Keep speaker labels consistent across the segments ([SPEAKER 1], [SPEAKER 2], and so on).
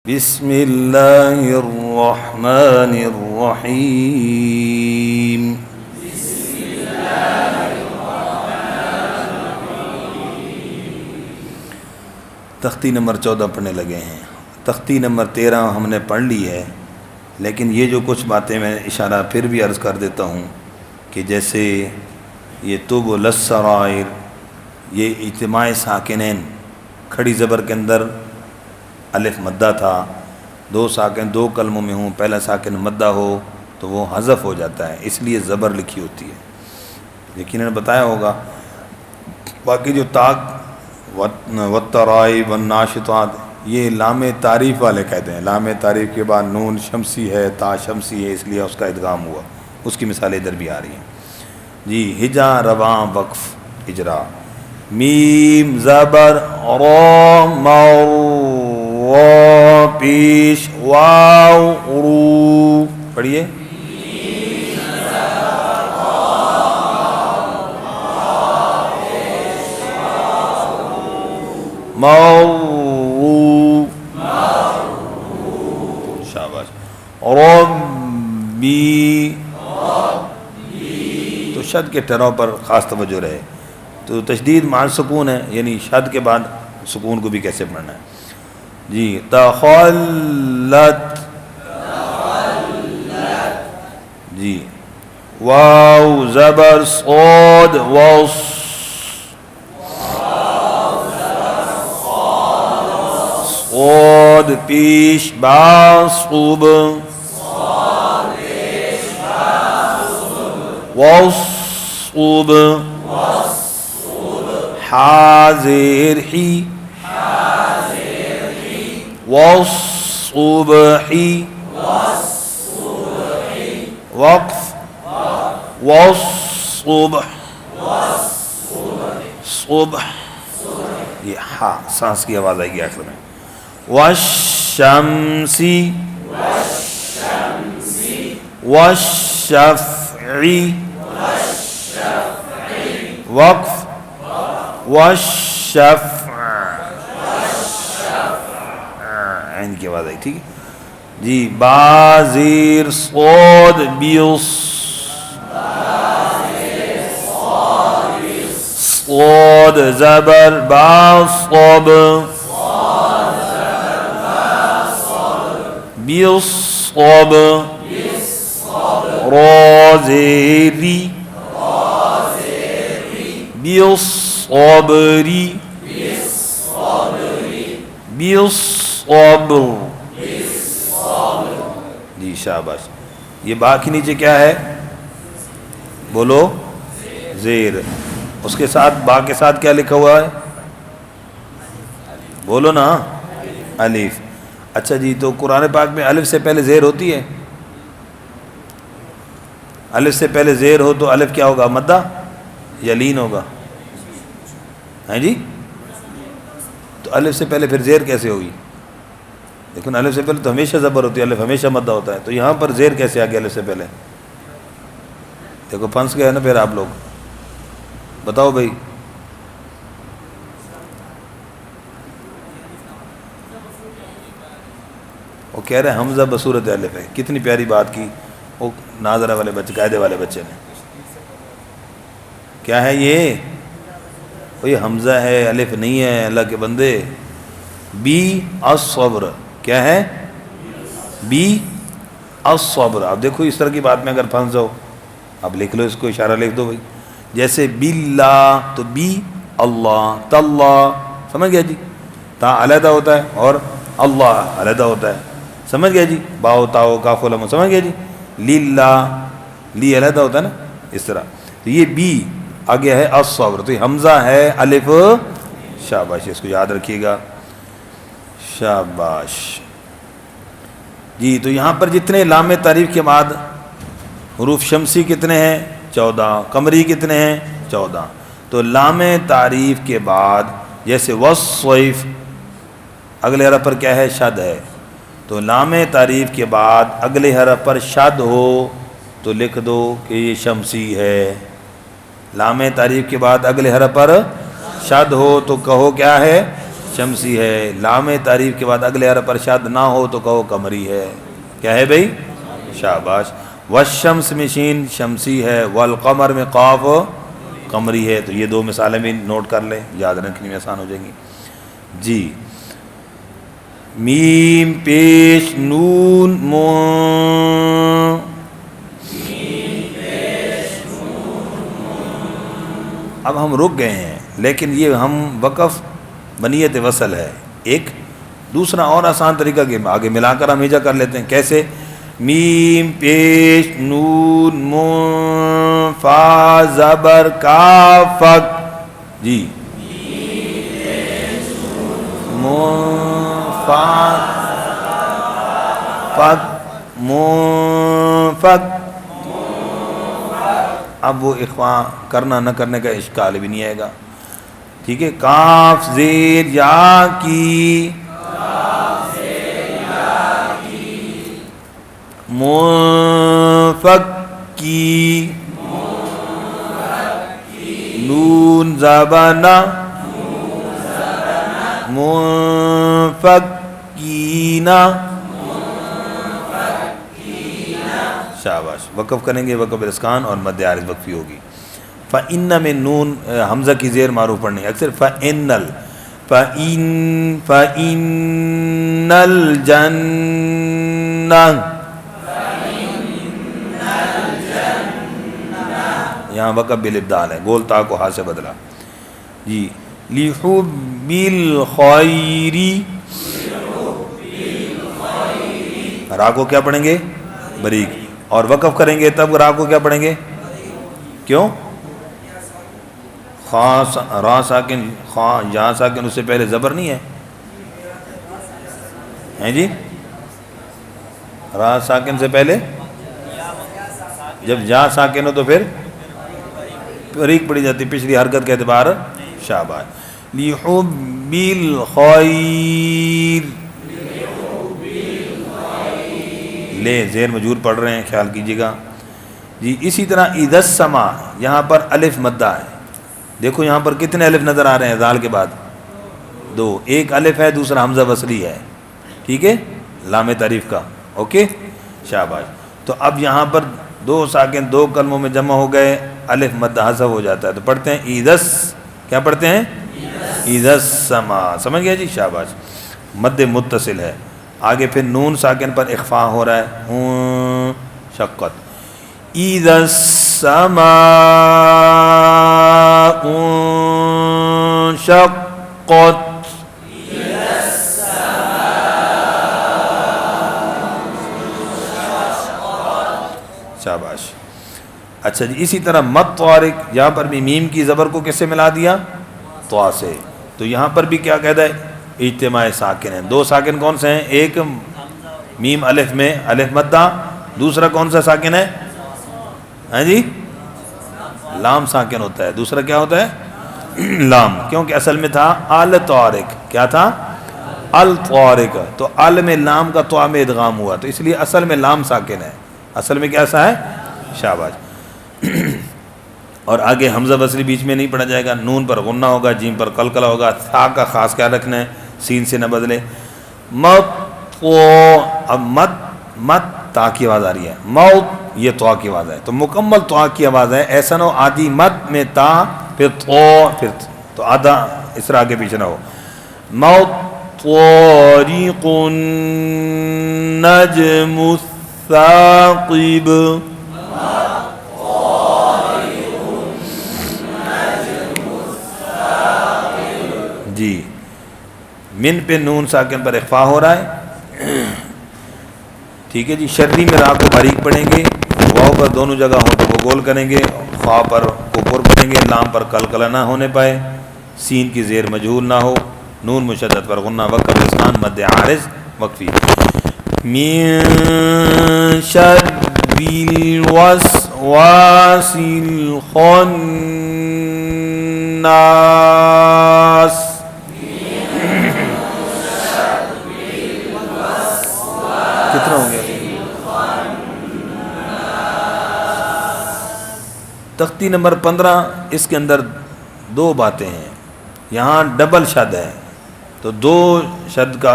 [SPEAKER 1] بسم اللہ الرحمن الرحیم تختی نمبر 14 پڑھنے لگے ہیں. تختی نمبر 13 ہم نے پڑھ لی ہے، لیکن یہ جو کچھ باتیں میں اشارہ پھر بھی عرض کر دیتا ہوں کہ جیسے یہ تبل السرائر، یہ اجتماع ساکنین، کھڑی زبر کے اندر الف مدہ تھا، دو ساکن دو کلموں میں ہوں، پہلا ساکن مدہ ہو تو وہ حذف ہو جاتا ہے، اس لیے زبر لکھی ہوتی ہے. یقیناً بتایا ہوگا. باقی جو تاک والترائب والناشطات، یہ لام تعریف والے کہتے ہیں. لام تعریف کے بعد نون شمسی ہے، تا شمسی ہے، اس لیے اس کا ادغام ہوا. اس کی مثال ادھر بھی آ رہی ہیں. جی ہجا رواں وقف اجرا، میم زبر را را پیش واو رو. پڑھیے. مرو، شاباش. ربی، تو شد کے ٹروں پر خاص توجہ رہے. تو تشدید مع سکون ہے، یعنی شد کے بعد سکون کو بھی کیسے پڑھنا ہے. جی تخلت، جی واو زبر صاد وص، صاد پیش با صوب، وصوب، حاضر حی، والصبح، وقف، والصبح، صبح، یہ ہاں سانس کی آواز آئے گی آخر میں. والشمسی، والشفعی، وقف، والشفع، عین کی آواز آئی. ٹھیک ہے جی. بازیر صاد بیص، صاد زبر با صاب، بیصاب، رازری، بیصابری، بیصابر. جی شاباش. یہ با کے نیچے کیا ہے؟ بولو. زیر. اس کے ساتھ با کے ساتھ کیا لکھا ہوا ہے؟ بولو نا. الف. اچھا جی، تو قرآن پاک میں الف سے پہلے زیر ہوتی ہے؟ الف سے پہلے زیر ہو تو الف کیا ہوگا؟ مدہ یا لین ہوگا؟ ہیں جی؟ تو الف سے پہلے پھر زیر کیسے ہوگی؟ لیکن الف سے پہلے تو ہمیشہ زبر ہوتی ہے، الف ہمیشہ مدہ ہوتا ہے، تو یہاں پر زیر کیسے آ گیا الف سے پہلے؟ دیکھو پھنس گئے نا پھر آپ لوگ. بتاؤ بھائی. وہ کہہ رہے ہیں حمزہ بصورت الف ہے. کتنی پیاری بات کی وہ ناظرہ والے بچے، قاعدے والے بچے نے. کیا ہے یہ؟ وہ یہ حمزہ ہے، الف نہیں ہے اللہ کے بندے. بی الصبر، کیا ہے؟ بی الصبر. اب دیکھو اس طرح کی بات میں اگر پھنس جاؤ، اب لکھ لو اس کو، اشارہ لکھ دو بھائی. جیسے باللہ تو بی اللہ، تاللہ، سمجھ گیا جی؟ تا علیحدہ ہوتا ہے اور اللہ علیحدہ ہوتا ہے، سمجھ گیا جی؟ باؤ تاؤ کاف و لام، سمجھ گیا جی؟ للہ، لی علیحدہ ہوتا ہے نا اس طرح. تو یہ بی آگے ہے الصبر، تو یہ حمزہ ہے الف. شاباش، اس کو یاد رکھیے گا. شاباش جی. تو یہاں پر جتنے لام تعریف کے بعد حروف شمسی کتنے ہیں؟ 14. قمری کتنے ہیں؟ 14. تو لام تعریف کے بعد جیسے والصیف، اگلے حرف پر کیا ہے؟ شد ہے. تو لام تعریف کے بعد اگلے حرف پر شد ہو تو لکھ دو کہ یہ شمسی ہے. لام تعریف کے بعد اگلے حرف پر شد ہو تو کہو کیا ہے؟ شمسی ہے. لام تعریف کے بعد اگلے حرف پر شد نہ ہو تو کہو قمری ہے. کیا ہے بھائی؟ شاباش. والشمس میں شین شمسی ہے، والقمر میں قاف قمری ہے. تو یہ دو مثالیں بھی نوٹ کر لیں، یاد رکھنے میں آسان ہو جائیں گی. جی میم پیش نون اب ہم رک گئے ہیں، لیکن یہ ہم وقف بنیت وصل ہے. ایک دوسرا اور آسان طریقہ کہ آگے ملا کر ہم ہجا کر لیتے ہیں. کیسے؟ میم پیش نون فا زبر کاف فک. جی فا فک فک. اب وہ اخفاء کرنا نہ کرنے کا اشکال بھی نہیں آئے گا. ٹھیک ہے. کاف زیر یا کی منفک کی نون زبانہ منفکینا. شاباش. وقف کریں گے، وقف الاسکان اور مد عارض وقفی ہوگی. فَإِنَّ میں نون حمزہ کی زیر معروف پڑھنی ہے اکثر. فَإِنَّ الْجَنَّةَ یہاں وقف بالابدال ہے، گول تا کو ہا سے بدلا. جی لِحُبِّ الْخَيْرِ را کو کیا پڑھیں گے؟ بریک. اور وقف کریں گے تب را کو کیا پڑھیں گے؟ کیوں؟ خاص را ساکن خا یا ساکن اس سے پہلے زبر نہیں ہے ہیں جی؟ را ساکن سے پہلے جب یا ساکن ہو تو پھر بریک پڑی جاتی پچھلی حرکت کے اعتبار. شاباش. لِحُبِّ الْخَيْرِ لے زیر مجور پڑھ رہے ہیں، خیال کیجیے گا. جی اسی طرح اِذَا السَّمَاء یہاں پر الف مدہ ہے. دیکھو یہاں پر کتنے الف نظر آ رہے ہیں ذال کے بعد؟ دو. ایک الف ہے، دوسرا حمزہ وصلی ہے. ٹھیک ہے، لام تعریف کا. اوکے شاباش. تو اب یہاں پر دو ساکن دو کلموں میں جمع ہو گئے، الف مدہ حذف ہو جاتا ہے. تو پڑھتے ہیں ایدس، کیا پڑھتے ہیں؟ اِذَا السَّمَاء. سمجھ گیا جی؟ شاباش. مد متصل ہے. آگے پھر نون ساکن پر اخفاء ہو رہا ہے، شقت. اِذَا السَّمَاءُ انشَقَّتْ. شاباش. اچھا جی اسی طرح مد طارق یہاں پر بھی میم کی زبر کو کس سے ملا دیا؟ طا سے. تو یہاں پر بھی کیا قاعدہ ہے؟ اجتماع ساکن ہے. دو ساکن کون سے ہیں؟ ایک میم الف میں الف مدہ، دوسرا کون سا ساکن ہے؟ ہاں جی لام ساکن ہوتا ہے. دوسرا کیا ہوتا ہے؟ لام. کیونکہ اصل میں تھا الطارق. کیا تھا؟ الطارق. تو ال میں لام کا طا میں ادغام ہوا، تو اس لیے اصل میں لام ساکن ہے. اصل میں کیسا ہے؟ شاباش. اور آگے حمزہ وصلی بیچ میں نہیں پڑھا جائے گا. نون پر غنہ ہوگا، جیم پر قلقلہ ہوگا. تھا کا خاص کیا رکھنا ہے؟ سین سے نہ بدلے. اب مت تا کی آواز آ رہی ہے، موت یہ طا کی آواز ہے. تو مکمل طا کی آواز ہے. ایسا نہ ہو آدھی مت میں تا پھر پھر تو آدھا اس طرح آگے پیچھے نہ ہو. موت طارق النجم الثاقب. جی من پہ نون ساکن پر اخفاء ہو رہا ہے. ٹھیک ہے جی. شرری میں را کو باریک پڑھیں گے، واو پر دونوں جگہ ہوں تو وہ گول کریں گے، خا پر کو پر پڑھیں گے، لام پر قلقلہ نہ ہونے پائے، سین کی زیر مجہول نہ ہو، نون مشدد پر غنہ وقف اسکان مد عارض وقفی. من شر الوسواس الخناس. کتنا ہو گیا؟ تختی نمبر 15. اس کے اندر دو باتیں ہیں. یہاں ڈبل شد ہے، تو دو شد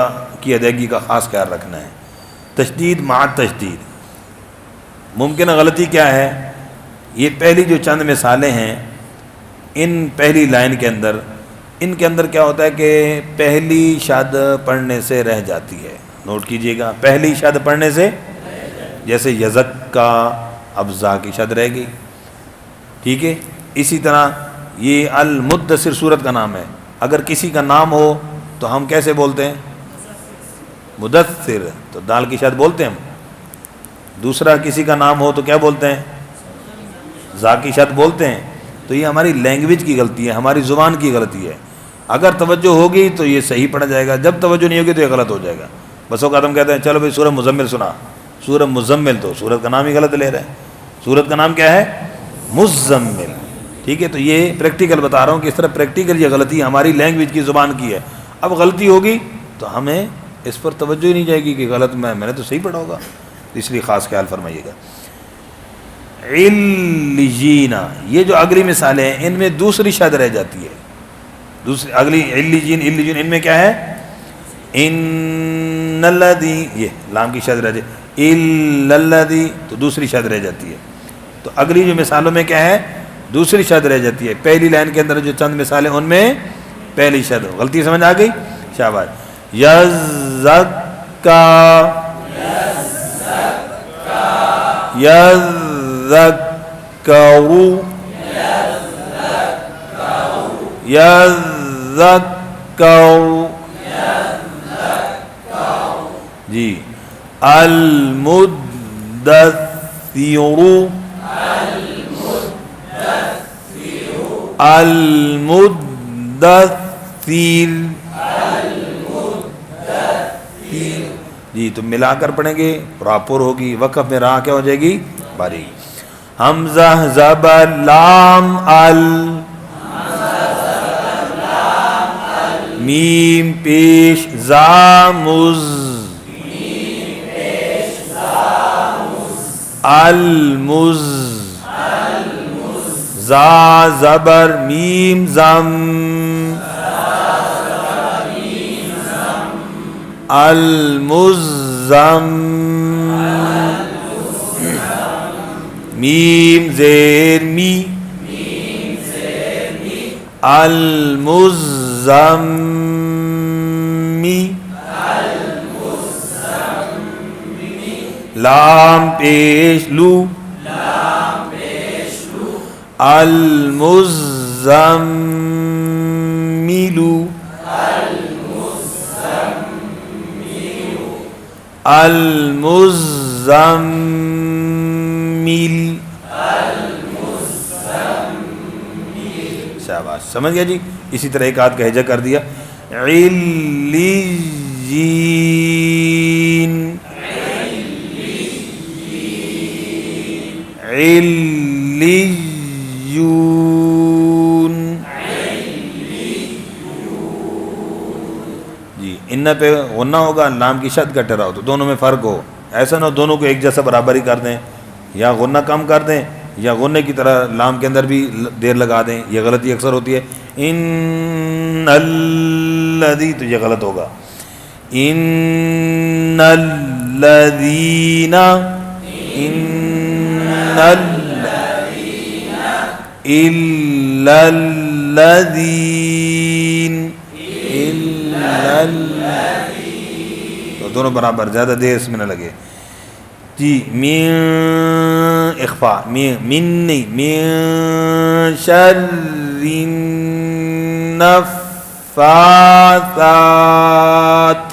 [SPEAKER 1] کی ادائیگی کا خاص خیال رکھنا ہے. تشدید مع تشدید. ممکنہ غلطی کیا ہے؟ یہ پہلی جو چند مثالیں ہیں ان پہلی لائن کے اندر، ان کے اندر کیا ہوتا ہے کہ پہلی شد پڑھنے سے رہ جاتی ہے. نوٹ کیجئے گا، پہلی شد پڑھنے سے، جیسے یزکا، اب زا کی شد رہ گئی. ٹھیک ہے. اسی طرح یہ المدثر سورت کا نام ہے، اگر کسی کا نام ہو تو ہم کیسے بولتے ہیں؟ مدثر، تو دال کی شد بولتے ہیں ہم. دوسرا کسی کا نام ہو تو کیا بولتے ہیں؟ زا کی شد بولتے ہیں. تو یہ ہماری لینگویج کی غلطی ہے، ہماری زبان کی غلطی ہے. اگر توجہ ہوگی تو یہ صحیح پڑھا جائے گا، جب توجہ نہیں ہوگی تو یہ غلط ہو جائے گا. بس اوقات ہم کہتے ہیں چلو بھائی سورہ مزمل سنا، سورہ مزمل، تو سورت کا نام ہی غلط لے رہے ہیں. سورت کا نام کیا ہے؟ مزمل. ٹھیک ہے. تو یہ پریکٹیکل بتا رہا ہوں کہ اس طرح پریکٹیکل یہ غلطی ہماری لینگویج کی زبان کی ہے. اب غلطی ہوگی تو ہمیں اس پر توجہ ہی نہیں جائے گی کہ غلط میں نے تو صحیح پڑھا ہوگا. اس لیے خاص خیال فرمائیے گا. علیجین، یہ جو اگلی مثالیں ہیں ان میں دوسری شد رہ جاتی ہے. دوسری اگلی علیجین، علیجین ان میں کیا ہے؟ ان الذی، یہ لام کی شد رہ جائے، الا الذی، تو دوسری شد رہ جاتی ہے. تو اگلی جو مثالوں میں کیا ہے؟ دوسری شد رہ جاتی ہے. پہلی لائن کے اندر جو چند مثالیں ان میں پہلی شد. غلطی سمجھ آ گئی؟ شاباش. یزکا، یذکرو، یذکرو، جی. المدثر، المدثر، جی. تو ملا کر پڑھیں گے، پراپر ہوگی. وقف میں راہ کیا ہو جائے گی؟ باریک. حمزہ زبر لام ال، میم پیش زامز، المز، زا زبر میم زم، المزم، میم زیر می، المزمی، لام پیش لو، المزملو، المزمل. شاباش. سمجھ گیا جی؟ اسی طرح ایک آدھ کا ہجا کر دیا. علیجین، علیجون، جی. ان پہ غنہ ہوگا، لام کی شد کا ٹھہراؤ، تو دونوں میں فرق ہو. ایسا نہ ہو دونوں کو ایک جیسا برابر ہی کر دیں، یا غنہ کم کر دیں یا غنہ کی طرح لام کے اندر بھی دیر لگا دیں. یہ غلطی اکثر ہوتی ہے. ان الذی، تو یہ غلط ہوگا. ان الذین، ان الذین، الا الذین، الا الذین، تو دونوں برابر، زیادہ دیر اس میں نہ لگے. جی. من اخفاء، من نہیں، من شر النفاثات،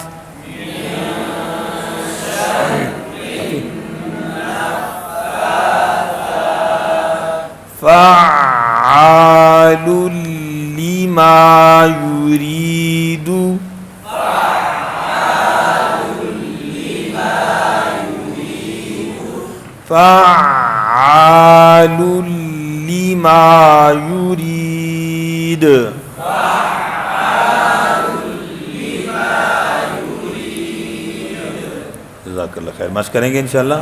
[SPEAKER 1] فعال لما يريد، فعال لما يريد. جزاک اللہ خیر. مشق کریں گے انشاءاللہ.